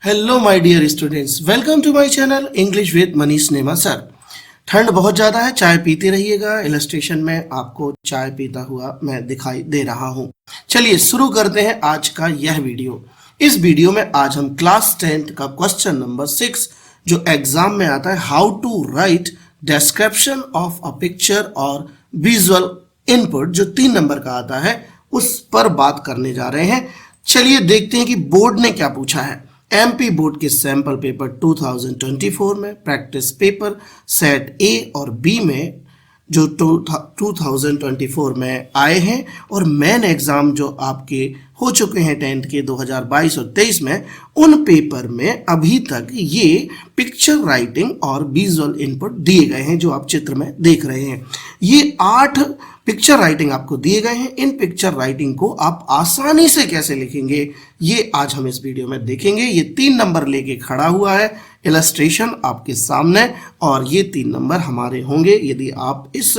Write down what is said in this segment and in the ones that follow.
Hello my dear students, welcome to my channel English with Manish Nema sir. ठंड बहुत ज़्यादा है, चाय पीते रहिएगा। इलस्ट्रेशन में आपको चाय पीता हुआ मैं दिखाई दे रहा हूँ। चलिए शुरू करते हैं आज का यह वीडियो। इस वीडियो में आज हम क्लास 10th का क्वेश्चन नंबर 6 जो एग्जाम में आता है, how to write description of a picture और विजुअल इनपुट, जो 3 नंबर का आता है, उस पर बात करने जा रहे हैं। चलिए देखते हैं कि बोर्ड ने क्या पूछा है। एमपी बोर्ड के सैंपल पेपर 2024 में, प्रैक्टिस पेपर सेट ए और बी में जो 2024 में आए हैं, और मेन एग्ज़ाम जो आपके हो चुके हैं 10th के 2022 और 23 में, उन पेपर में अभी तक ये पिक्चर राइटिंग और विजुअल इनपुट दिए गए हैं जो आप चित्र में देख रहे हैं। ये 8 पिक्चर राइटिंग आपको दिए गए हैं। इन पिक्चर राइटिंग को आप आसानी से कैसे लिखेंगे, ये आज हम इस वीडियो में देखेंगे। ये 3 नंबर लेके खड़ा हुआ है, इलस्ट्रेशन आपके सामने, और ये 3 नंबर हमारे होंगे यदि आप इस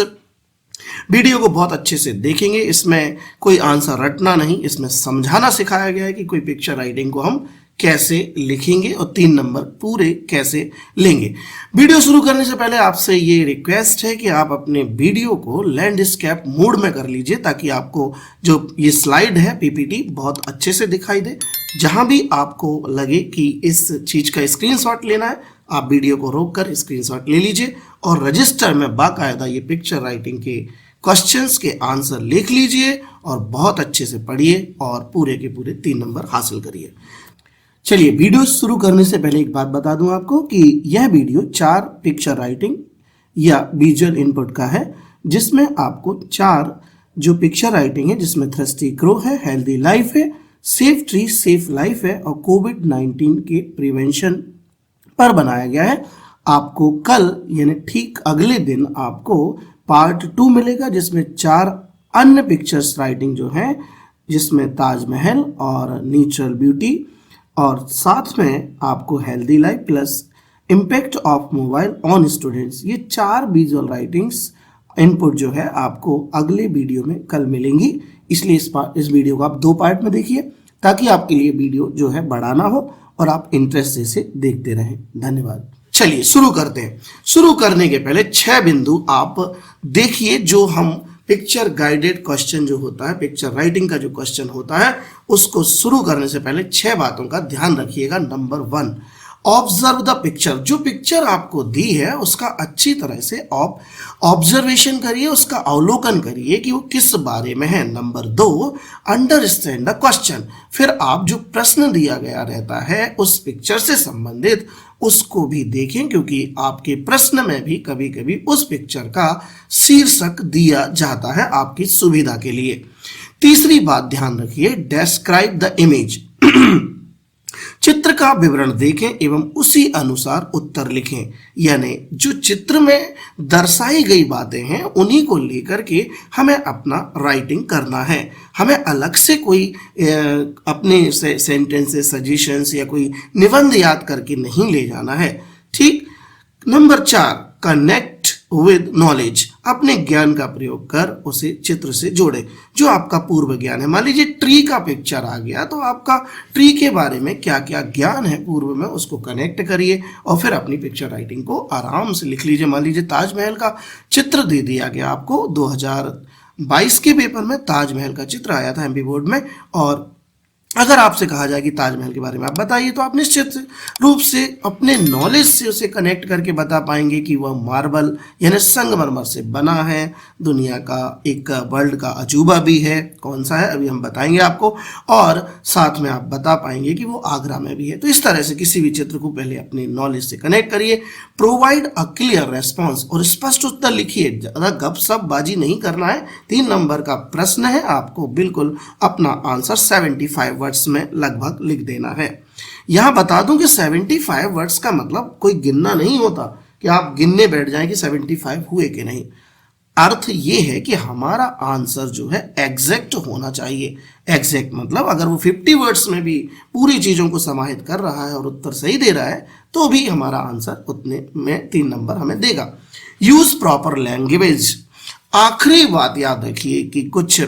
वीडियो को बहुत अच्छे से देखेंगे। इसमें कोई आंसर रटना नहीं, इसमें समझाना सिखाया गया है कि कोई पिक्चर राइटिंग को हम कैसे लिखेंगे और 3 नंबर पूरे कैसे लेंगे। वीडियो शुरू करने से पहले आपसे ये रिक्वेस्ट है कि आप अपने वीडियो को लैंडस्केप मोड में कर लीजिए, ताकि आपको जो ये स्लाइड है पीपीटी बहुत अच्छे से दिखाई दे। जहां भी आपको लगे कि इस चीज़ का स्क्रीनशॉट लेना है, आप वीडियो को रोक कर स्क्रीनशॉट ले लीजिए और रजिस्टर में बाकायदा ये पिक्चर राइटिंग के क्वेश्चंस के आंसर लिख लीजिए और बहुत अच्छे से पढ़िए और पूरे के पूरे 3 नंबर हासिल करिए। चलिए वीडियो शुरू करने से पहले एक बात बता दूं आपको कि यह वीडियो 4 पिक्चर राइटिंग या विजुअल इनपुट का है, जिसमें आपको 4 जो पिक्चर राइटिंग है, जिसमें थ्रस्टी क्रो है, हेल्दी लाइफ है, सेफ ट्री सेफ लाइफ है और कोविड-19 के प्रिवेंशन पर बनाया गया है। आपको कल यानी ठीक अगले दिन आपको पार्ट 2 मिलेगा, जिसमें 4 अन्य पिक्चर्स राइटिंग जो है, जिसमें ताजमहल और नेचुरल ब्यूटी, और साथ में आपको healthy life plus impact of mobile on students. ये 4 विजुअल राइटिंग्स इनपुट जो है आपको अगले वीडियो में कल मिलेंगी। इसलिए इस वीडियो को आप 2 पार्ट में देखिए, ताकि आपके लिए वीडियो जो है बड़ा ना हो और आप इंटरेस्ट से देखते रहें। धन्यवाद। चलिए शुरू करते हैं। शुरू करने के पहले 6 बिंदु आप देखिए, जो हम पिक्चर गाइडेड क्वेश्चन जो होता है, पिक्चर राइटिंग का जो क्वेश्चन होता है, उसको शुरू करने से पहले 6 बातों का ध्यान रखिएगा। Number 1, observe the picture. जो पिक्चर आपको दी है उसका अच्छी तरह से ऑब्जर्वेशन करिए, उसका अवलोकन करिए कि वो किस बारे में है। Number 2, understand the question. फिर आप जो प्रश्न दिया गया रहता है उस पिक्चर से संबंधित, उसको भी देखें, क्योंकि आपके प्रश्न में भी कभी कभी उस पिक्चर का शीर्षक दिया जाता है आपकी सुविधा के लिए। तीसरी बात ध्यान रखिए, डिस्क्राइब द इमेज। चित्र का विवरण देखें एवं उसी अनुसार उत्तर लिखें। यानी जो चित्र में दर्शाई गई बातें हैं उन्हीं को लेकर के हमें अपना राइटिंग करना है। हमें अलग से कोई अपने सेंटेंसेस, सजेशंस या कोई निबंध याद करके नहीं ले जाना है। ठीक। Number 4, connect with knowledge. अपने ज्ञान का प्रयोग कर उसे चित्र से जोड़े, जो आपका पूर्व ज्ञान है। मान लीजिए ट्री का पिक्चर आ गया, तो आपका ट्री के बारे में क्या क्या ज्ञान है पूर्व में, उसको कनेक्ट करिए और फिर अपनी पिक्चर राइटिंग को आराम से लिख लीजिए। मान लीजिए ताजमहल का चित्र दे दिया गया आपको, 2022 के पेपर में ताजमहल का चित्र आया था एमपी बोर्ड में, और अगर आपसे कहा जाए कि ताजमहल के बारे में आप बताइए, तो आप निश्चित रूप से अपने नॉलेज से उसे कनेक्ट करके बता पाएंगे कि वह मार्बल यानी संगमरमर से बना है, दुनिया का एक वर्ल्ड का अजूबा भी है। कौन सा है अभी हम बताएंगे आपको, और साथ में आप बता पाएंगे कि वो आगरा में भी है। तो इस तरह से किसी भी चित्र को पहले अपने नॉलेज से कनेक्ट करिए। प्रोवाइड अ क्लियर रेस्पॉन्स, और स्पष्ट उत्तर लिखिए, ज़्यादा गपशप बाजी नहीं करना है। 3 नंबर का प्रश्न है, आपको बिल्कुल अपना आंसर 75 वर्ड्स में लगभग लिख देना है। यहां बता दूं कि 75 वर्ड्स का मतलब कोई गिनना नहीं होता कि आप गिनने बैठ जाएं कि 75 हुए कि नहीं। अर्थ ये है कि हमारा आंसर जो है एग्जैक्ट होना चाहिए। एग्जैक्ट मतलब अगर वो 50 वर्ड्स में भी पूरी चीजों को समाहित कर रहा है और उत्तर सही दे रहा है, तो भी हमारा आंसर उतने में 3 नंबर हमें देगा। Use proper language. आखिरी बात याद रखिए कि कुछ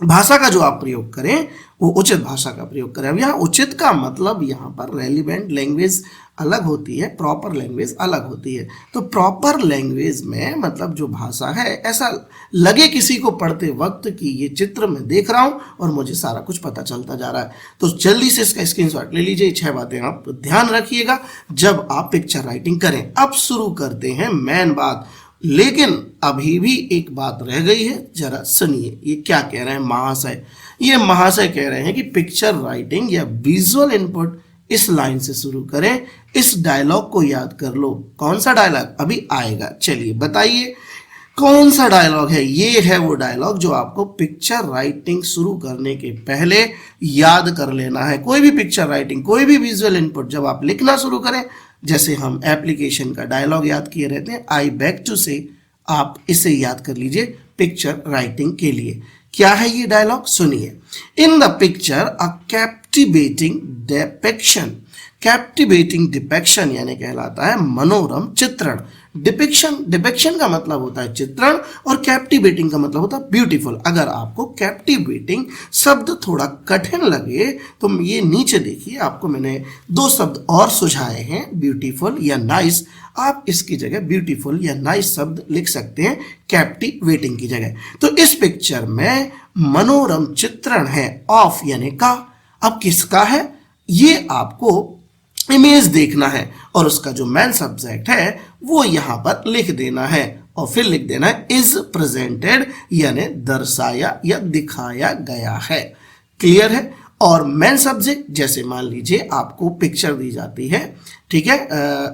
भाषा का जो आप प्रयोग करें वो उचित भाषा का प्रयोग करें। अब यहाँ उचित का मतलब यहाँ पर रेलिवेंट लैंग्वेज अलग होती है, प्रॉपर लैंग्वेज अलग होती है। तो प्रॉपर लैंग्वेज में मतलब जो भाषा है ऐसा लगे किसी को पढ़ते वक्त कि ये चित्र मैं देख रहा हूँ और मुझे सारा कुछ पता चलता जा रहा है। तो जल्दी से इसका स्क्रीनशॉट ले लीजिए। 6 बातें आप ध्यान रखिएगा जब आप पिक्चर राइटिंग करें। अब शुरू करते हैं मेन बात, लेकिन अभी भी एक बात रह गई है, जरा सुनिए ये क्या कह रहे हैं महाशय। ये महाशय कह रहे हैं कि पिक्चर राइटिंग या विजुअल इनपुट इस लाइन से शुरू करें, इस डायलॉग को याद कर लो। कौन सा डायलॉग अभी आएगा, चलिए बताइए कौन सा डायलॉग है। ये है वो डायलॉग जो आपको पिक्चर राइटिंग शुरू करने के पहले याद कर लेना है। कोई भी पिक्चर राइटिंग, कोई भी विजुअल इनपुट जब आप लिखना शुरू करें, जैसे हम एप्लीकेशन का डायलॉग याद किए रहते हैं, आई बैक टू से, आप इसे याद कर लीजिए पिक्चर राइटिंग के लिए। क्या है ये डायलॉग, सुनिए। इन the picture a captivating depiction, captivating depiction यानी कहलाता है मनोरम चित्रण। डिपिक्शन का मतलब होता है चित्रण और कैप्टिवेटिंग का मतलब होता है ब्यूटीफुल। अगर आपको कैप्टिवेटिंग शब्द थोड़ा कठिन लगे तो ये नीचे देखिए, आपको मैंने 2 शब्द और सुझाए हैं, ब्यूटीफुल या नाइस। आप इसकी जगह ब्यूटीफुल या नाइस शब्द लिख सकते हैं कैप्टिवेटिंग की जगह। तो इस पिक्चर में मनोरम चित्रण है ऑफ यानी का। अब किसका है ये आपको इमेज देखना है और उसका जो मेन सब्जेक्ट है वो यहां पर लिख देना है और फिर लिख देना है इज प्रेजेंटेड यानी दर्शाया या दिखाया गया है। क्लियर है। और मेन सब्जेक्ट जैसे मान लीजिए आपको पिक्चर दी जाती है, ठीक है,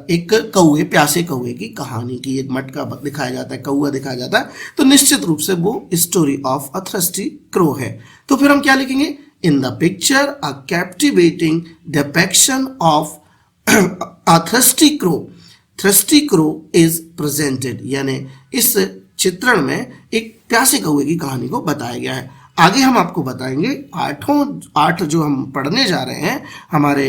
एक कौवे, प्यासे कौवे की कहानी की, एक मटका दिखाया जाता है, कौवा दिखाया जाता है, तो निश्चित रूप से वो story of a thirsty crow है। तो फिर हम क्या लिखेंगे, in the picture a captivating depiction of a thirsty crow is presented, यानी इस चित्रण में एक प्यासे कौवे की कहानी को बताया गया है। आगे हम आपको बताएंगे 8 जो हम पढ़ने जा रहे हैं हमारे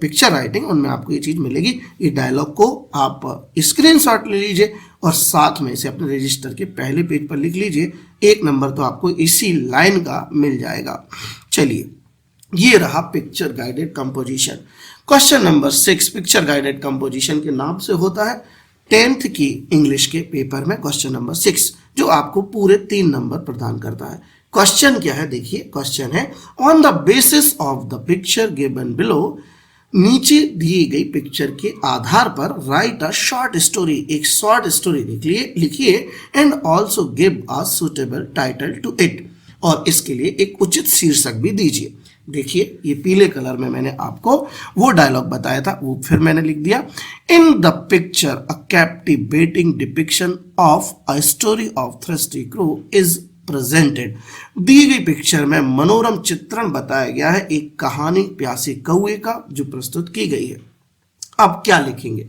पिक्चर राइटिंग, उनमें आपको ये चीज़ मिलेगी। ये डायलॉग को आप स्क्रीनशॉट ले लीजिए और साथ में इसे अपने रजिस्टर के पहले पेज पर लिख लीजिए। 1 नंबर तो आपको इसी लाइन का मिल जाएगा। चलिए, ये रहा picture guided composition. Question number 6 picture guided composition के नाम से होता है 10th की इंग्लिश के पेपर में क्वेश्चन नंबर 6, जो आपको पूरे 3 नंबर प्रदान करता है। क्वेश्चन क्या है, देखिए क्वेश्चन है on the basis of the picture given below, नीचे दी गई पिक्चर के आधार पर राइट अ शॉर्ट स्टोरी, एक शॉर्ट स्टोरी लिखिए and also give a suitable title to it, और इसके लिए एक उचित शीर्षक भी दीजिए। देखिए ये पीले कलर में मैंने आपको वो डायलॉग बताया था, वो फिर मैंने लिख दिया। In the picture a captivating depiction of a story of thirsty crow is presented, दी गई पिक्चर में मनोरम चित्रण बताया गया है एक कहानी प्यासे कौवे का जो प्रस्तुत की गई है। अब क्या लिखेंगे,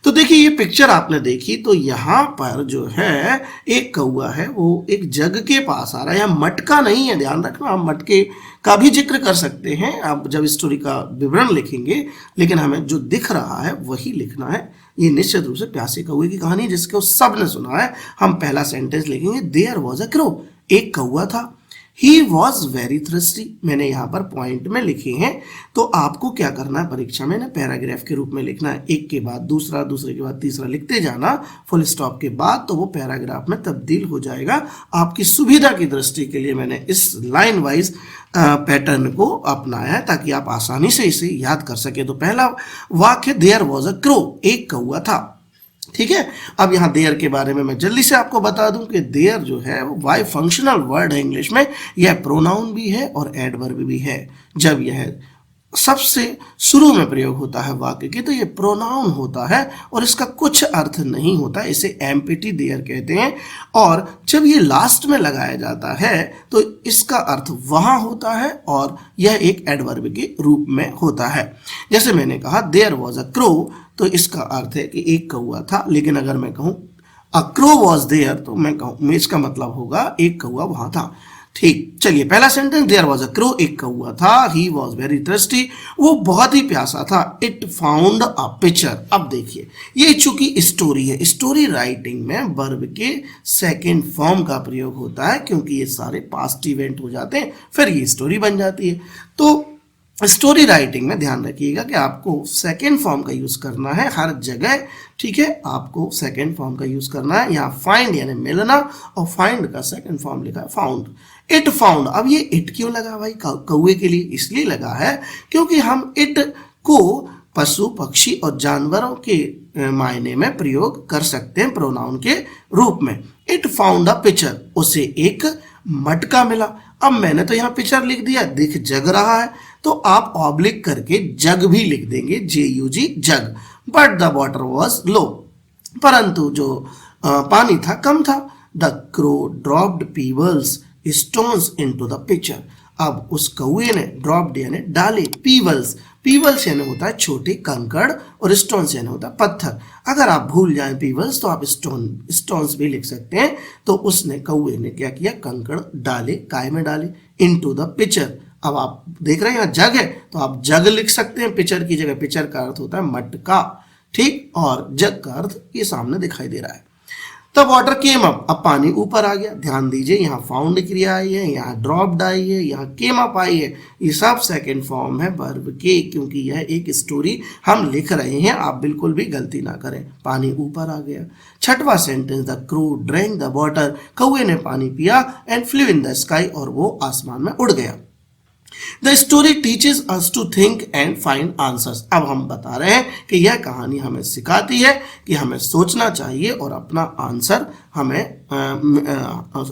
तो देखिए ये पिक्चर आपने देखी तो यहाँ पर जो है एक कौवा है, वो एक जग के पास आ रहा है। यहाँ मटका नहीं है, ध्यान रखना, हम मटके का भी जिक्र कर सकते हैं आप जब स्टोरी का विवरण लिखेंगे, लेकिन हमें जो दिख रहा है वही लिखना है। ये निश्चित रूप से प्यासे कौवे की कहानी जिसको सबने सुना है। हम पहला सेंटेंस लिखेंगे, देयर वॉज अ क्रो, एक कौवा था। ही वॉज वेरी थ्रस्टी, मैंने यहाँ पर पॉइंट में लिखे हैं। तो आपको क्या करना है परीक्षा में ना, पैराग्राफ के रूप में लिखना है, एक के बाद दूसरा, दूसरे के बाद तीसरा लिखते जाना फुल स्टॉप के बाद, तो वो पैराग्राफ में तब्दील हो जाएगा। आपकी सुविधा की दृष्टि के लिए मैंने इस लाइन वाइज पैटर्न को अपनाया है ताकि आप आसानी से इसे याद कर सके। तो पहला वाक्य, देयर वॉज अ क्रो, एक कौवा था। ठीक है, अब यहाँ देयर के बारे में मैं जल्दी से आपको बता दूं कि देयर जो है वो वाई फंक्शनल वर्ड है इंग्लिश में। यह प्रोनाउन भी है और एडवर्ब भी है। जब यह सबसे शुरू में प्रयोग होता है वाक्य की तो ये प्रोनाउन होता है और इसका कुछ अर्थ नहीं होता, इसे एम्पिटी देयर कहते हैं। और जब ये लास्ट में लगाया जाता है तो इसका अर्थ वहाँ होता है और यह एक एडवर्ब के रूप में होता है। जैसे मैंने कहा देयर वॉज अ क्रो, तो इसका अर्थ है कि एक कौवा था। लेकिन अगर मैं कहूँ अ क्रो वॉज देयर तो मैं कहूँ इसका मतलब होगा एक कौवा वहाँ था। ठीक, चलिए पहला sentence, there was a crow, एक कौआ था, ही वॉज वेरी थर्स्टी, वो बहुत ही प्यासा था, इट फाउंड अ पिक्चर। अब देखिए ये चूंकि स्टोरी है, स्टोरी राइटिंग में वर्ब के सेकेंड फॉर्म का प्रयोग होता है क्योंकि ये सारे पास्ट इवेंट हो जाते हैं, फिर ये स्टोरी बन जाती है। तो स्टोरी राइटिंग में ध्यान रखिएगा कि आपको सेकेंड फॉर्म का यूज करना है हर जगह, ठीक है, आपको सेकेंड फॉर्म का यूज करना है। यहाँ फाइंड यानी मिलना, और फाइंड का सेकेंड फॉर्म लिखा है फाउंड, इट फाउंड। अब ये इट क्यों लगा भाई कौए के लिए? इसलिए लगा है क्योंकि हम इट को पशु पक्षी और जानवरों के मायने में प्रयोग कर सकते हैं प्रोनाउन के रूप में। इट फाउंड अ पिक्चर, उसे एक मटका मिला। अब मैंने तो यहाँ पिक्चर लिख दिया, दिख जग रहा है, तो आप ऑब्लिक करके जग भी लिख देंगे, JUG jug. But the water was लो, परंतु जो पानी था कम था। The crow dropped Peebles stones into the picture. अब उस कौए ने ड्रॉप्ड यानी डाले, पीबल्स, पीबल्स यानी होता है छोटे कंकड़, और स्टोन्स यानी होता है पत्थर। अगर आप भूल जाएं पीबल्स तो आप स्टोन्स भी लिख सकते हैं। तो उसने, कौए ने क्या किया, कंकड़ डाले, काय में डाले, इनटू द पिक्चर। अब आप देख रहे हैं यहाँ जग है तो आप जग लिख सकते हैं पिक्चर की जगह। पिक्चर का अर्थ होता है मटका, ठीक, और जग का अर्थ ये सामने दिखाई दे रहा है। तब वाटर केम अप, अब पानी ऊपर आ गया। ध्यान दीजिए यहाँ फाउंड क्रिया आई है, यहाँ ड्रॉप्ड आई है, यहाँ केम अप आई है, ये सब सेकेंड फॉर्म है वर्ब के, क्योंकि यह एक स्टोरी हम लिख रहे हैं। आप बिल्कुल भी गलती ना करें। पानी ऊपर आ गया। छठवां sentence, the crow drank the water, कौए ने पानी पिया, and flew in the sky, और वो आसमान में उड़ गया। The story teaches us to think and find answers. अब हम बता रहे हैं कि यह कहानी हमें सिखाती है कि हमें सोचना चाहिए और अपना आंसर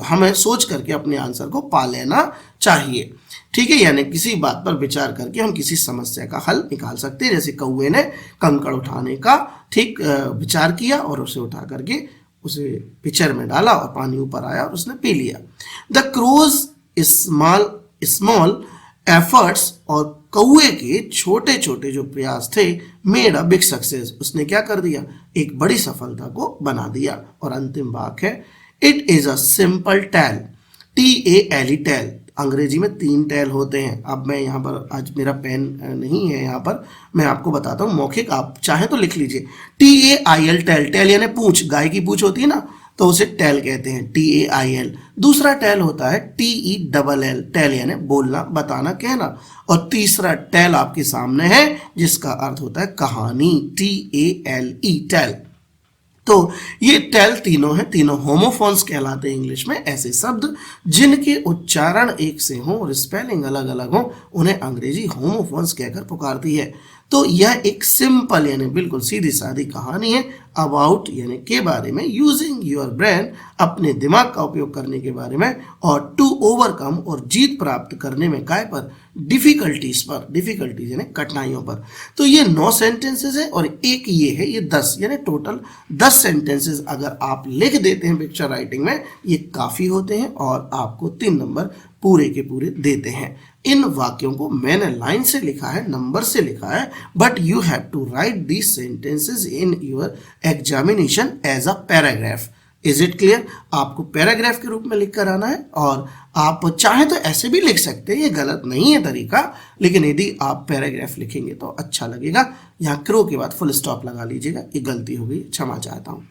हमें सोच करके अपने आंसर को पा लेना चाहिए, ठीक है। यानी किसी बात पर विचार करके हम किसी समस्या का हल निकाल सकते हैं। जैसे कौए ने कंकड़ उठाने का ठीक विचार किया और उसे उठा करके उसे पिक्चर में डाला और पानी ऊपर आया और उसने पी लिया। द क्रोज स्मॉल एफर्ट्स, और कौए के छोटे छोटे जो प्रयास थे, मेड अ बिग सक्सेस, उसने क्या कर दिया, एक बड़ी सफलता को बना दिया। और अंतिम वाक्य है, it is a simple tale, TALE tale. अंग्रेजी में 3 टेल होते हैं। अब मैं यहाँ पर, आज मेरा पेन नहीं है यहाँ पर, मैं आपको बताता हूँ मौखिक, आप चाहे तो लिख लीजिए। TAIL टेल, टेल यानी पूंछ, गाय की पूंछ होती है ना, तो उसे टेल कहते हैं, TAIL। दूसरा टेल होता है TELL, टेल यानी बोलना, बताना, कहना। और तीसरा टेल आपके सामने है जिसका अर्थ होता है कहानी, TALE टेल। तो ये टेल तीनों हैं, तीनों होमोफोन्स कहलाते हैं इंग्लिश में। ऐसे शब्द जिनके उच्चारण एक से हों और स्पेलिंग अलग अलग हो, उन्हें अंग्रेजी होमोफोन्स कहकर पुकारती है। तो यह एक सिंपल यानी बिल्कुल सीधी सादी कहानी है अबाउट यानी के बारे में, यूजिंग योर ब्रेन, अपने दिमाग का उपयोग करने के बारे में, और टू ओवरकम, और जीत प्राप्त करने में, काय पर, डिफिकल्टीज पर, डिफिकल्टीज यानी कठिनाइयों पर। तो ये 9 सेंटेंसेस है और एक ये है, ये 10 यानी टोटल 10 सेंटेंसेस अगर आप लिख देते हैं पिक्चर राइटिंग में, ये काफ़ी होते हैं और आपको 3 नंबर पूरे के पूरे देते हैं। इन वाक्यों को मैंने लाइन से लिखा है, नंबर से लिखा है, but you have to write these sentences in your examination as a paragraph. Is it clear? आपको पैराग्राफ के रूप में लिख कर आना है, और आप चाहें तो ऐसे भी लिख सकते हैं, ये गलत नहीं है तरीका, लेकिन यदि आप पैराग्राफ लिखेंगे तो अच्छा लगेगा। यहाँ क्रो के बाद फुल स्टॉप लगा लीजिएगा, ये गलती हो गई, क्षमा चाहता हूँ।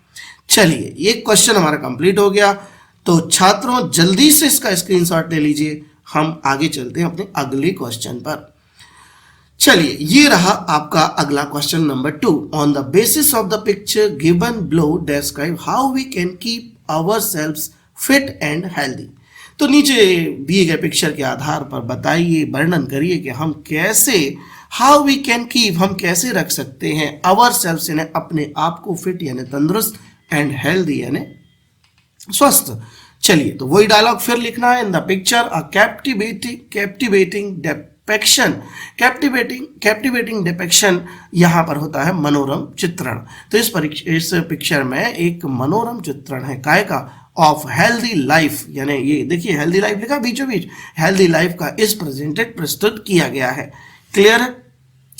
चलिए, ये क्वेश्चन हमारा कंप्लीट हो गया। तो छात्रों जल्दी से इसका स्क्रीनशॉट ले लीजिए, हम आगे चलते हैं अपने अगले क्वेश्चन पर। चलिए, ये रहा आपका अगला question number 2। On the basis of the picture given below describe how we can keep ourselves fit and healthy. तो नीचे दिए गए पिक्चर के आधार पर बताइए, वर्णन करिए कि हम कैसे, हाउ वी कैन कीप, हम कैसे रख सकते हैं, आवरसेल्व्स यानी अपने आप को, फिट यानी तंदुरुस्त, एंड हेल्दी यानी स्वस्थ। चलिए, तो वही डायलॉग फिर लिखना है। इन the picture a captivating depiction, यहाँ पर होता है मनोरम चित्रण। तो इस पिक्चर में एक मनोरम चित्रण है, काय का, ऑफ हेल्दी लाइफ, यानी ये देखिए हेल्दी लाइफ लिखा बीचों बीच, हेल्दी लाइफ का इस प्रेजेंटेड, प्रस्तुत किया गया है। क्लियर है?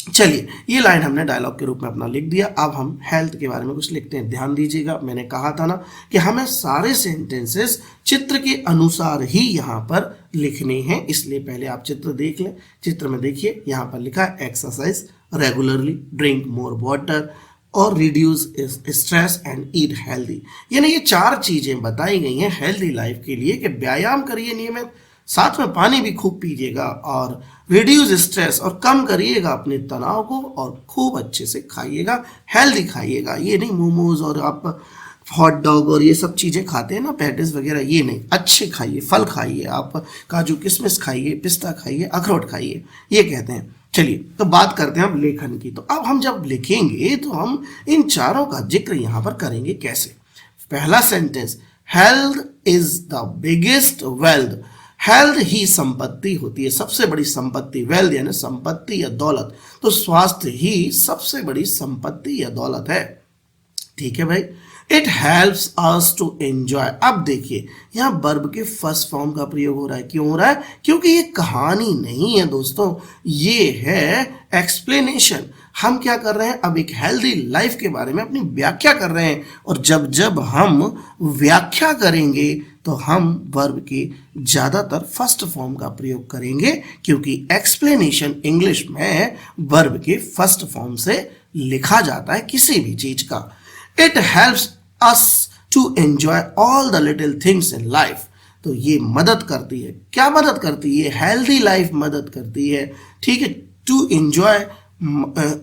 चलिए, ये लाइन हमने डायलॉग के रूप में अपना लिख दिया। अब हम हेल्थ के बारे में कुछ लिखते हैं। ध्यान दीजिएगा, मैंने कहा था ना कि हमें सारे सेंटेंसेस चित्र के अनुसार ही यहाँ पर लिखने हैं, इसलिए पहले आप चित्र देख लें। चित्र में देखिए, यहाँ पर लिखा है exercise regularly, drink more water और reduce stress and eat healthy. यानी ये 4 चीजें बताई गई हैं हेल्दी लाइफ के लिए कि व्यायाम करिए नियमित, साथ में पानी भी खूब पीजिएगा और रिड्यूस स्ट्रेस और कम करिएगा अपने तनाव को और खूब अच्छे से खाइएगा, हेल्दी खाइएगा। ये नहीं मोमोज और आप हॉट डॉग और ये सब चीज़ें खाते हैं ना, पैटीज वगैरह, ये नहीं। अच्छे खाइए, फल खाइए, आप काजू किशमिश खाइए, पिस्ता खाइए, अखरोट खाइए, ये कहते हैं। चलिए, तो बात करते हैं अब लेखन की। तो अब हम जब लिखेंगे तो हम इन चारों का जिक्र यहाँ पर करेंगे कैसे। पहला sentence, health is the biggest wealth. Health ही संपत्ति होती है, सबसे बड़ी संपत्ति। वेल्थ यानी संपत्ति या दौलत, तो स्वास्थ्य ही सबसे बड़ी संपत्ति या दौलत है। ठीक है भाई। It helps us to enjoy. अब देखिए, यहाँ वर्ब के फर्स्ट फॉर्म का प्रयोग हो रहा है। क्यों हो रहा है? क्योंकि ये कहानी नहीं है दोस्तों, ये है एक्सप्लेनेशन। हम क्या कर रहे हैं, अब एक हेल्दी लाइफ के बारे में अपनी व्याख्या कर रहे हैं, और जब जब हम व्याख्या करेंगे तो हम वर्ब के ज़्यादातर फर्स्ट फॉर्म का प्रयोग करेंगे, क्योंकि एक्सप्लेनेशन इंग्लिश में वर्ब के फर्स्ट फॉर्म से लिखा जाता है किसी भी चीज का। It helps us to enjoy all the little things in life. तो ये मदद करती है, क्या मदद करती है? हेल्दी लाइफ मदद करती है। ठीक है, टू एंजॉय,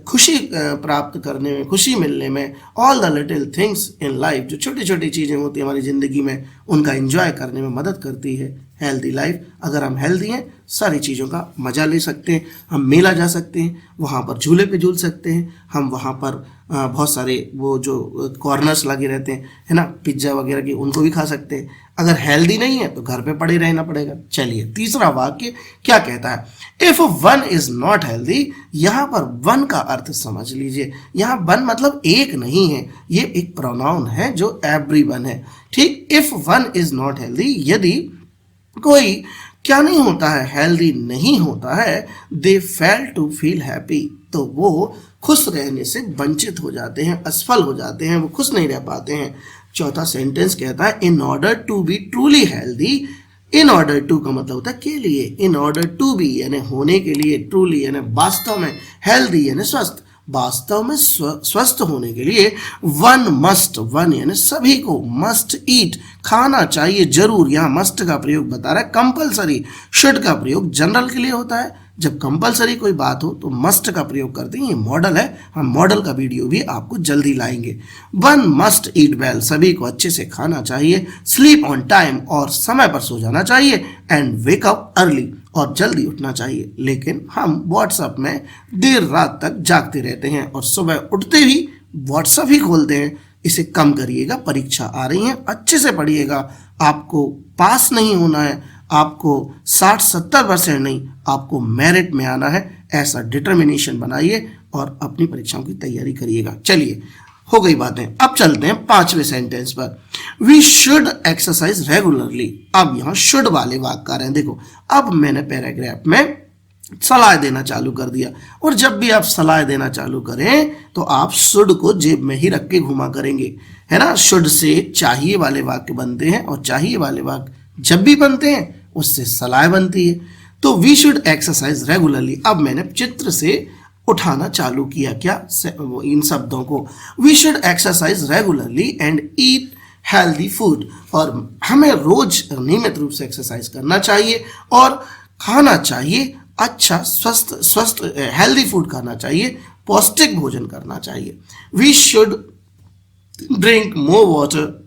खुशी प्राप्त करने में, खुशी मिलने में, all the little things in life, जो छोटी छोटी चीज़ें होती हैं हमारी ज़िंदगी में, उनका एंजॉय करने में मदद करती है हेल्दी लाइफ। अगर हम हेल्दी हैं, सारी चीज़ों का मज़ा ले सकते हैं। हम मेला जा सकते हैं, वहाँ पर झूले पे झूल सकते हैं, हम वहाँ पर बहुत सारे वो जो कॉर्नर्स लगे रहते हैं, है ना, पिज्ज़ा वगैरह की, उनको भी खा सकते हैं। अगर हेल्दी नहीं है तो घर पे पड़े रहना पड़ेगा। चलिए, तीसरा वाक्य क्या कहता है? If one is not healthy. यहाँ पर वन का अर्थ समझ लीजिए। यहाँ वन मतलब एक नहीं है, ये एक प्रोनाउन है जो एवरीवन है। ठीक, if one is not healthy, यदि कोई क्या नहीं होता है, हेल्दी नहीं होता है, दे फेल टू फील हैप्पी, तो वो खुश रहने से वंचित हो जाते हैं, असफल हो जाते हैं, वो खुश नहीं रह पाते हैं। चौथा सेंटेंस कहता है, in order to be truly healthy. In order to का मतलब होता है के लिए, इन ऑर्डर टू बी यानी होने के लिए, ट्रूली यानी वास्तव में, हेल्दी यानी स्वस्थ, वास्तव में स्वस्थ होने के लिए वन मस्ट, वन यानी सभी को, मस्ट ईट खाना चाहिए जरूर। यहाँ मस्ट का प्रयोग बता रहा है, कंपलसरी। शुड का प्रयोग जनरल के लिए होता है, जब कंपलसरी कोई बात हो तो मस्ट का प्रयोग करते हैं। ये मॉडल है, हम मॉडल का वीडियो भी आपको जल्दी लाएंगे। वन मस्ट ईट वेल, सभी को अच्छे से खाना चाहिए। स्लीप ऑन टाइम, और समय पर सो जाना चाहिए। एंड वेक अप अर्ली, और जल्दी उठना चाहिए। लेकिन हम व्हाट्सएप में देर रात तक जागते रहते हैं और सुबह उठते ही व्हाट्सएप ही खोलते हैं। इसे कम करिएगा, परीक्षा आ रही है, अच्छे से पढ़िएगा। आपको पास नहीं होना है, आपको 60-70% नहीं, आपको मेरिट में आना है। ऐसा डिटर्मिनेशन बनाइए और अपनी परीक्षाओं की तैयारी करिएगा। चलिए, हो गई बातें, अब चलते हैं 5वें सेंटेंस पर। We should exercise regularly. अब यहाँ शुड वाले वाक्य आ रहे हैं। देखो, अब मैंने पैराग्राफ में सलाह देना चालू कर दिया, और जब भी आप सलाह देना चालू करें तो आप शुड को जेब में ही रख के घुमा करेंगे, है ना। शुड से चाहिए वाले वाक्य बनते हैं, और चाहिए वाले वाक्य जब भी बनते हैं उससे सलाह बनती है। तो वी शुड एक्सरसाइज रेगुलरली। अब मैंने चित्र से उठाना चालू किया क्या, इन शब्दों को। We should exercise regularly and eat healthy food, और हमें रोज नियमित रूप से एक्सरसाइज करना चाहिए और खाना चाहिए अच्छा स्वस्थ हेल्दी फूड खाना चाहिए, पौष्टिक भोजन करना चाहिए। We should drink more water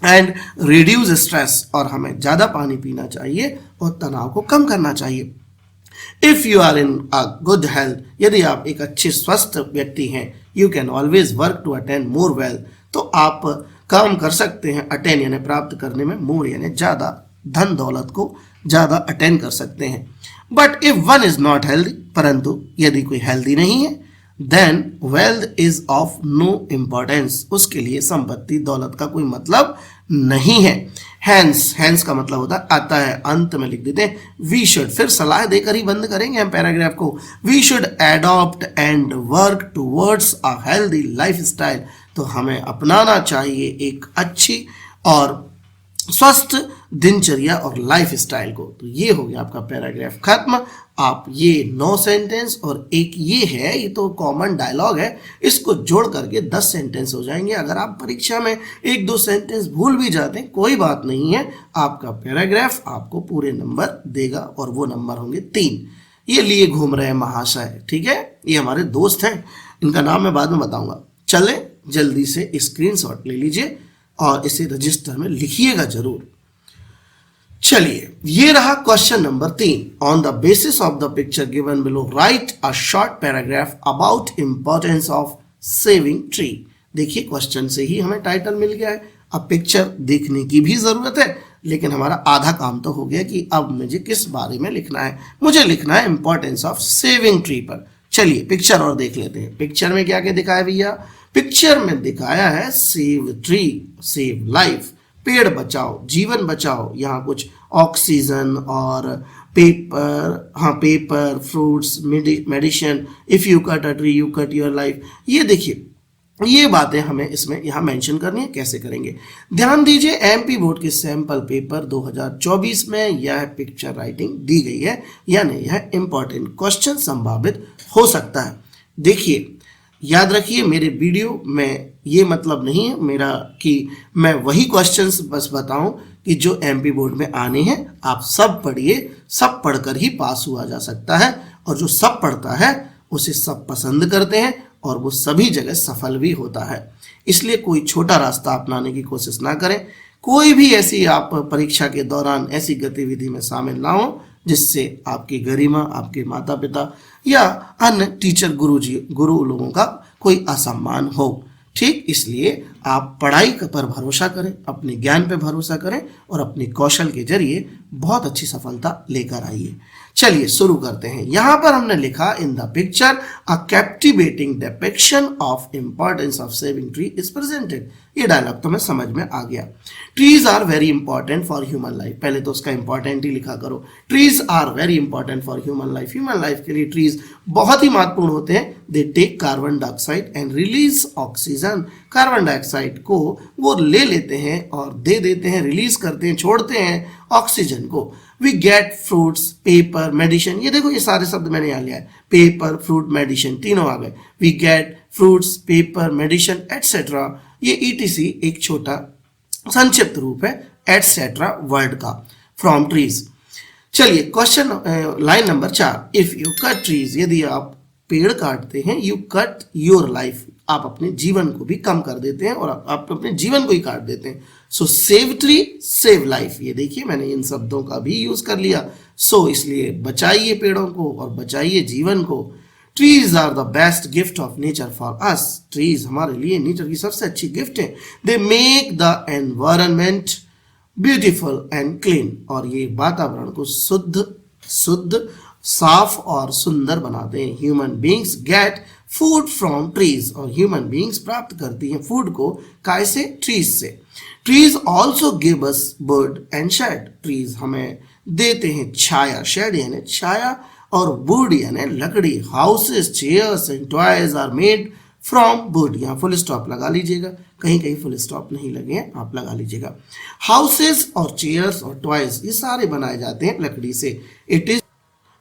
and reduce stress, और हमें ज़्यादा पानी पीना चाहिए और तनाव को कम करना चाहिए। If you are in a good health, यदि आप एक अच्छे स्वस्थ व्यक्ति हैं, you can always work to attain more well, तो आप काम कर सकते हैं, अटेन यानी प्राप्त करने में, मोर यानी ज़्यादा, धन दौलत को ज़्यादा अटेन कर सकते हैं। But if one is not healthy, परंतु यदि कोई हेल्दी नहीं है, then wealth is of no importance, उसके लिए संपत्ति दौलत का कोई मतलब नहीं है। हैंस, हैंस का मतलब होता है आता है, अंत में लिख देते हैं वी शुड, फिर सलाह देकर ही बंद करेंगे हम पैराग्राफ को। We should adopt and work towards a healthy lifestyle, तो हमें अपनाना चाहिए एक अच्छी और स्वस्थ दिनचर्या और लाइफ स्टाइल को। तो ये हो गया आपका पैराग्राफ खत्म। आप ये 9 सेंटेंस और एक ये है, ये तो कॉमन डायलॉग है, इसको जोड़ करके 10 सेंटेंस हो जाएंगे। अगर आप परीक्षा में 1-2 सेंटेंस भूल भी जाते हैं कोई बात नहीं है, आपका पैराग्राफ आपको पूरे नंबर देगा और वो नंबर होंगे 3। ये लिए घूम रहे हैं महाशय, ठीक है, ये हमारे दोस्त हैं, इनका नाम मैं बाद में बताऊंगा। चले जल्दी से स्क्रीनशॉट ले लीजिए और इसे रजिस्टर में लिखिएगा जरूर। चलिए, ये रहा question number 3। On the basis of the picture given below right a short paragraph about importance of saving tree. देखिए क्वेश्चन से ही हमें टाइटल मिल गया है, अब पिक्चर देखने की भी जरूरत है, लेकिन हमारा आधा काम तो हो गया कि अब मुझे किस बारे में लिखना है। मुझे लिखना है इंपॉर्टेंस ऑफ सेविंग ट्री पर। चलिए पिक्चर और देख लेते हैं। पिक्चर में क्या क्या दिखाया भैया? पिक्चर में दिखाया है सेव ट्री, सेव लाइफ, पेड़ बचाओ, जीवन बचाओ। यहाँ कुछ ऑक्सीजन और पेपर, हाँ paper, fruits, medicine, if you cut a tree you cut your life. ये देखिए, ये बातें हमें इसमें यहाँ मेंशन करनी है। कैसे करेंगे? ध्यान दीजिए, एमपी बोर्ड के सैंपल पेपर 2024 में यह पिक्चर राइटिंग दी गई है, यानी यह इंपॉर्टेंट क्वेश्चन संभावित हो सकता है। देखिए, याद रखिए, मेरे वीडियो में ये मतलब नहीं है मेरा कि मैं वही क्वेश्चंस बस बताऊं कि जो एमपी बोर्ड में आने हैं। आप सब पढ़िए, सब पढ़कर ही पास हुआ जा सकता है, और जो सब पढ़ता है उसे सब पसंद करते हैं और वो सभी जगह सफल भी होता है। इसलिए कोई छोटा रास्ता अपनाने की कोशिश ना करें। कोई भी ऐसी आप परीक्षा के दौरान ऐसी गतिविधि में शामिल ना हो जिससे आपकी गरिमा, आपके माता पिता या अन्य टीचर, गुरु लोगों का कोई असम्मान हो। ठीक, इसलिए आप पढ़ाई पर भरोसा करें, अपने ज्ञान पर भरोसा करें और अपने कौशल के जरिए बहुत अच्छी सफलता लेकर आइए। चलिए शुरू करते हैं। यहां पर हमने लिखा, in the picture a captivating depiction of importance of saving tree is presented. ये डायलॉग तो मैं समझ में आ गया। Trees are very important for human life, पहले तो उसका इंपॉर्टेंट ही लिखा करो। Trees are very important for human life, human life के लिए ट्रीज बहुत ही महत्वपूर्ण होते हैं। They take carbon dioxide and release oxygen, carbon dioxide को वो ले लेते हैं और दे देते हैं, रिलीज करते हैं, छोड़ते हैं ऑक्सीजन को। We get fruits, paper, medicine, ये देखो ये सारे शब्द मैंने यहाँ लिया है, पेपर, फ्रूट, मेडिसिन, तीनों आ गए। We get fruits, paper, medicine etcetera, ये ईटीसी एक छोटा संक्षिप्त रूप है एटसेट्रा वर्ड का, फ्रॉम ट्रीज। चलिए question line number 4, if you cut trees, यदि आप पेड़ काटते हैं, यू कट योर लाइफ, आप अपने जीवन को भी कम कर देते हैं और आप अपने जीवन को ही काट देते हैं। सो सेव ट्री, सेव लाइफ, ये देखिए मैंने इन शब्दों का भी यूज कर लिया। सो इसलिए बचाइए पेड़ों को और बचाइए जीवन को। Trees are the best gift of nature for us, trees हमारे लिए नेचर की सबसे अच्छी गिफ्ट है। They make the environment beautiful and clean, और ये वातावरण को शुद्ध, साफ और सुंदर बनाते हैं। Human beings get food from trees, और ह्यूमन बींग्स प्राप्त करती हैं फूड को कैसे? ट्रीज से। Trees also give us wood and shade, trees हमें देते हैं छाया, शेड यानी छाया, और वुड यानी लकड़ी। Houses, chairs and toys are made from wood, यहाँ फुल स्टॉप लगा लीजिएगा, कहीं कहीं फुल स्टॉप नहीं लगे हैं, आप लगा लीजिएगा। हाउसेस और चेयर्स और टॉयज ये सारे बनाए जाते हैं लकड़ी से।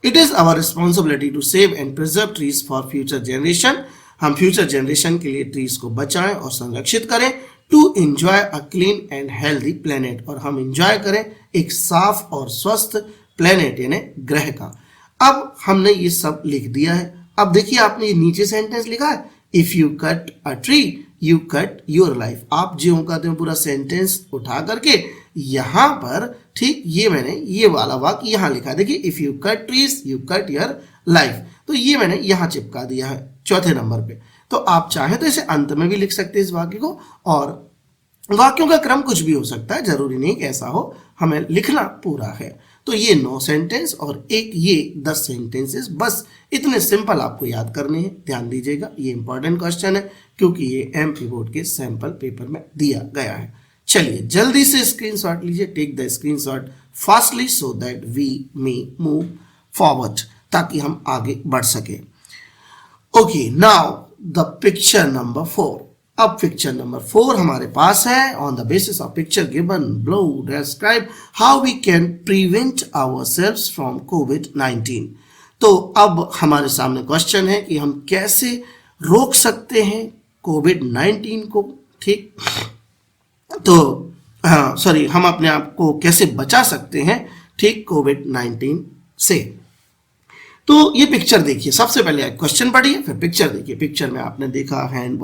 It is our responsibility to save and preserve trees for future generation. हम फ्यूचर जनरेशन के लिए ट्रीज को बचाएं और संरक्षित करें। To enjoy a clean and healthy planet, और हम एंजॉय करें एक साफ और स्वस्थ प्लेनेट यानी ग्रह का। अब हमने ये सब लिख दिया है। अब देखिए आपने ये नीचे सेंटेंस लिखा है, if you cut a tree you cut your life. आप जो कहते हैं पूरा सेंटेंस उठा करके यहां पर, ठीक, ये मैंने ये वाला वाक्य यहां लिखा है। देखिए, if you cut trees you cut your life, तो ये मैंने यहां चिपका दिया है चौथे नंबर पे। तो आप चाहें तो इसे अंत में भी लिख सकते हैं इस वाक्य को, और वाक्यों का क्रम कुछ भी हो सकता है, जरूरी नहीं कि ऐसा हो, हमें लिखना पूरा है। तो ये 9 सेंटेंस और एक ये 10 सेंटेंसेस, बस इतने सिंपल आपको याद करने हैं। ध्यान दीजिएगा, ये इंपॉर्टेंट क्वेश्चन है क्योंकि ये एमपी बोर्ड के सैंपल पेपर में दिया गया है। चलिए जल्दी से स्क्रीनशॉट लीजिए, take the screenshot fastly so that we may move forward, ताकि हम आगे बढ़ सके। Okay, now the picture number 4। अब पिक्चर नंबर 4 हमारे पास है। On the basis of picture given below describe how we can prevent ourselves from कोविड-19। तो अब हमारे सामने क्वेश्चन है कि हम कैसे रोक सकते हैं कोविड-19 को, ठीक। तो हाँ सॉरी, हम अपने आप को कैसे बचा सकते हैं, ठीक, कोविड-19 से। तो ये पिक्चर देखिए, सबसे पहले क्वेश्चन पढ़िए फिर पिक्चर देखिए। पिक्चर में आपने देखा हैंड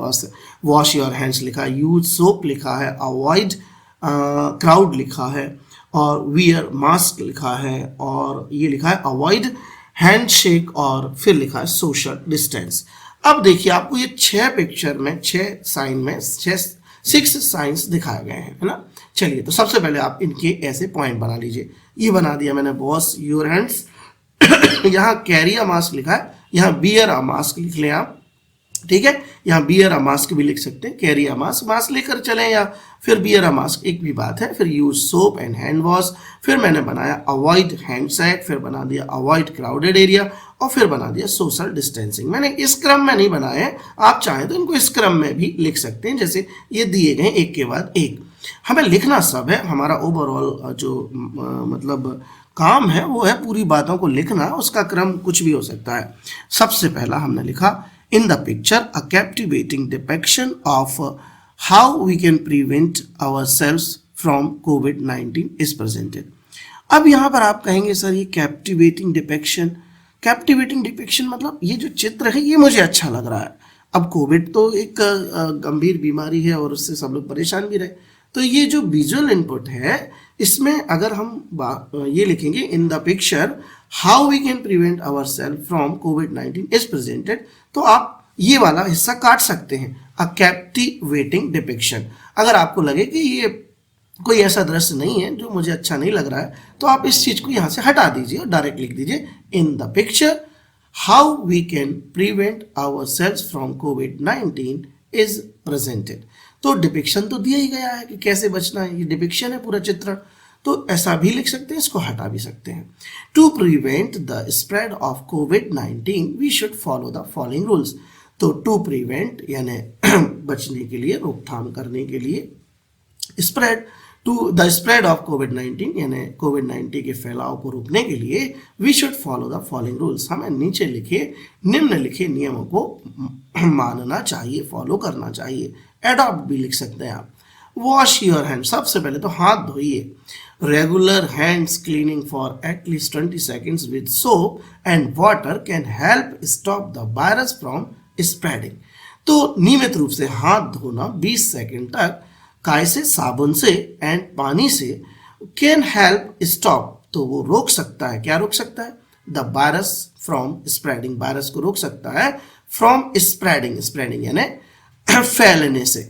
वॉश योर हैंड्स लिखा है, यूज सोप लिखा है, अवॉइड क्राउड लिखा है, और वियर मास्क लिखा है, और ये लिखा है अवॉइड हैंडशेक, और फिर लिखा है सोशल डिस्टेंस। अब देखिए आपको ये 6 पिक्चर में 6 साइन में 6 साइंस दिखाए गए हैं, है ना। चलिए तो सबसे पहले आप इनके ऐसे पॉइंट बना लीजिए। ये बना दिया मैंने, वॉश योर हैंड्स, यहाँ कैरी अ मास्क लिखा है, यहाँ बियर अ मास्क लिख लें आप, ठीक है। यहाँ बियर अ मास्क भी लिख सकते हैं, कैरी अ मास्क, मास्क लेकर चलें, या फिर बियर अ मास्क, एक भी बात है। फिर use soap and hand wash, फिर मैंने बनाया अवॉइड हैंडशेक, फिर बना दिया अवॉइड क्राउडेड एरिया, और फिर बना दिया सोशल डिस्टेंसिंग। मैंने इस क्रम में नहीं बनाए हैं, आप चाहें तो इनको इस क्रम में भी लिख सकते हैं, जैसे ये दिए गए एक के बाद एक। हमें लिखना सब है, हमारा ओवरऑल जो मतलब काम है वो है पूरी बातों को लिखना, उसका क्रम कुछ भी हो सकता है। सबसे पहला हमने लिखा in the picture a captivating depiction of how we can prevent ourselves from कोविड-19 इज प्रेजेंटेड। अब यहाँ पर आप कहेंगे सर ये कैप्टिवेटिंग डिपिक्शन मतलब ये जो चित्र है ये मुझे अच्छा लग रहा है। अब कोविड तो एक गंभीर बीमारी है और उससे सब लोग परेशान भी रहे, तो ये जो विजुअल इनपुट है इसमें अगर हम ये लिखेंगे in the picture how we can prevent ourself from कोविड-19 इज प्रेजेंटेड, तो आप ये वाला हिस्सा काट सकते हैं, अ कैप्टिवेटिंग डिपिक्शन। अगर आपको लगे कि ये कोई ऐसा दृश्य नहीं है जो मुझे अच्छा नहीं लग रहा है, तो आप इस चीज को यहाँ से हटा दीजिए और डायरेक्ट लिख दीजिए in the picture how we can prevent ourselves from कोविड-19 इज प्रेजेंटेड। तो डिपिक्शन तो दिया ही गया है कि कैसे बचना है, ये डिपिक्शन है पूरा चित्रण, तो ऐसा भी लिख सकते हैं, इसको हटा भी सकते हैं। To prevent the spread of कोविड-19 we should follow the following rules. तो टू प्रिवेंट यानी बचने के लिए, रोकथाम करने के लिए, spread to the spread of कोविड-19 यानी कोविड-19 के फैलाव को रोकने के लिए we should follow the following rules, हमें नीचे लिखे निम्नलिखित नियमों को मानना चाहिए, फॉलो करना चाहिए। एडॉप्ट भी लिख सकते हैं आप। वॉश योर हैंड, सबसे पहले तो हाथ धोइए। Regular hands cleaning for at least 20 seconds with soap and water can help stop the virus from spreading. तो नियमित रूप से हाथ धोना 20 सेकेंड तक कायसे, साबुन से एंड पानी से, कैन हेल्प स्टॉप, तो वो रोक सकता है, क्या रोक सकता है, the virus from spreading, virus को रोक सकता है फ्रॉम स्प्रेडिंग, स्प्रेडिंग यानी फैलने से।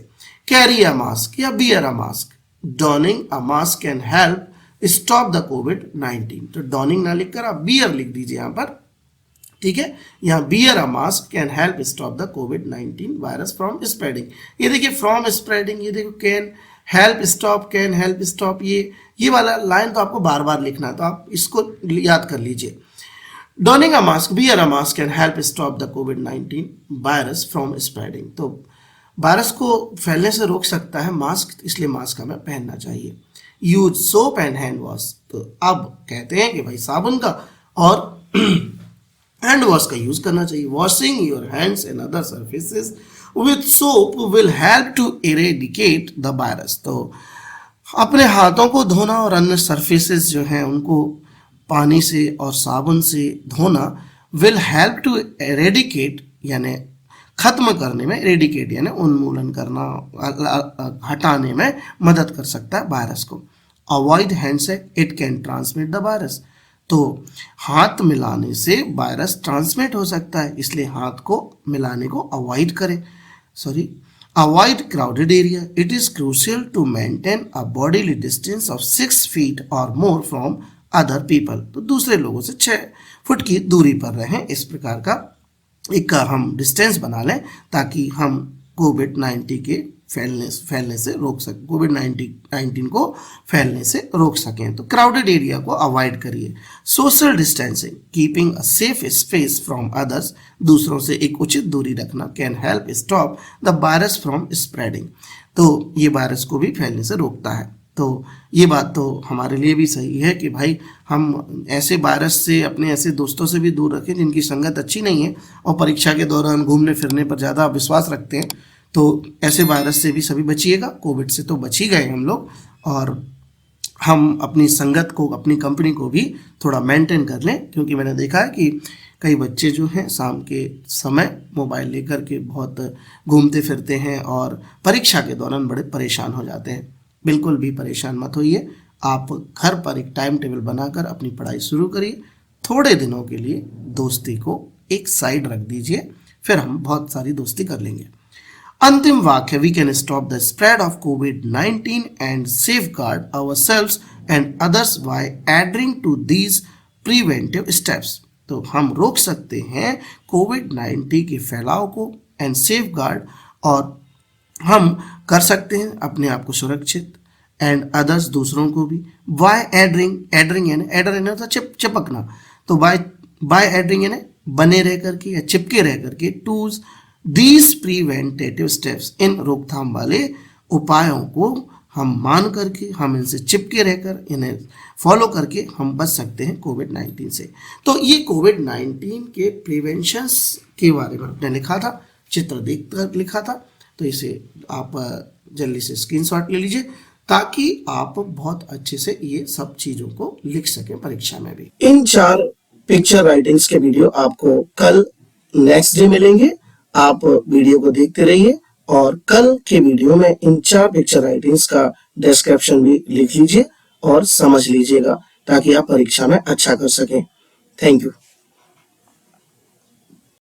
कैरी अ मास्क या bear a mask, donning a mask can help stop the कोविड-19। तो डॉनिंग ना लिखकर आप बियर लिख दीजिए यहाँ पर, ठीक है। यहाँ beer a mask can help stop the covid virus from spreading. ये देखिए फ्रॉम स्प्रेडिंग, ये देखो can help stop, can help stop, ये वाला लाइन तो आपको बार बार लिखना है, तो आप इसको याद कर लीजिए। Dawning a mask, beer a mask can help stop the covid virus from spreading. तो वायरस को फैलने से रोक सकता है मास्क, इसलिए मास्क हमें पहनना चाहिए। Use soap and hand wash, तो अब कहते हैं कि भाई साबुन का और हैंड वॉश का यूज करना चाहिए। Washing your hands and other surfaces with soap will help to eradicate the virus. तो अपने हाथों को धोना और अन्य सर्फेसेस जो हैं उनको पानी से और साबुन से धोना विल हेल्प टू इरेडिकेट यानी खत्म करने में, इरेडिकेट यानी उन्मूलन करना, हटाने में मदद कर सकता है वायरस को। Avoid handshake, it can transmit the virus. तो हाथ मिलाने से वायरस ट्रांसमिट हो सकता है, इसलिए हाथ को मिलाने को अवॉइड करें। Avoid crowded area, it is crucial to maintain a bodily distance of 6 feet और मोर फ्रॉम अदर पीपल। तो दूसरे लोगों से 6 फुट की दूरी पर रहें, इस प्रकार का एक हम डिस्टेंस बना लें ताकि हम कोविड-19 के फैलने से रोक सकें, कोविड 19 को फैलने से रोक सकें। तो क्राउडेड एरिया को अवॉइड करिए। Social distancing, keeping a safe space from others, दूसरों से एक उचित दूरी रखना, can help stop the virus from spreading. तो ये वायरस को भी फैलने से रोकता है। तो ये बात तो हमारे लिए भी सही है कि भाई हम ऐसे वायरस से, अपने ऐसे दोस्तों से भी दूर रखें जिनकी संगत अच्छी नहीं है और परीक्षा के दौरान घूमने फिरने पर ज़्यादा विश्वास रखते हैं। तो ऐसे वायरस से भी सभी बचिएगा। कोविड से तो बच ही गए हम लोग, और हम अपनी संगत को, अपनी कंपनी को भी थोड़ा मेंटेन कर लें, क्योंकि मैंने देखा है कि कई बच्चे जो हैं शाम के समय मोबाइल लेकर के बहुत घूमते फिरते हैं और परीक्षा के दौरान बड़े परेशान हो जाते हैं। बिल्कुल भी परेशान मत होइए। आप घर पर एक टाइम टेबल बनाकर अपनी पढ़ाई शुरू करिए। थोड़े दिनों के लिए दोस्ती को एक साइड रख दीजिए, फिर हम बहुत सारी दोस्ती कर लेंगे। अंतिम वाक्य, we can stop the spread of कोविड-19 and safeguard ourselves and others by adhering to these preventive steps. तो हम रोक सकते हैं कोविड-19 के फैलाव को एंड सेफ गार्ड, और हम कर सकते हैं अपने आप को सुरक्षित, एंड अदर्स दूसरों को भी, बाय एडरिंग, एडरिंग यानी एडर यानी होता चिपकना, तो बाय एडरिंग यानी बने रह करके या चिपके रह करके, टू दीज प्रिवेंटेटिव स्टेप्स, इन रोकथाम वाले उपायों को हम मान करके, हम इनसे चिपके रहकर, इन्हें फॉलो करके हम बच सकते हैं कोविड-19 से। तो ये कोविड-19 के प्रिवेंशंस के बारे में आपने लिखा था, चित्र देखकर लिखा था। तो इसे आप जल्दी से स्क्रीनशॉट ले लीजिए ताकि आप बहुत अच्छे से ये सब चीज़ों को लिख सकें परीक्षा में भी। इन 4 पिक्चर राइटिंग्स के वीडियो आपको कल नेक्स्ट डे मिलेंगे। आप वीडियो को देखते रहिए और कल के वीडियो में इन 4 पिक्चर राइटिंग्स का डिस्क्रिप्शन भी लिख लीजिए और समझ लीजिएगा ताकि आप परीक्षा में अच्छा कर सकें। Thank you.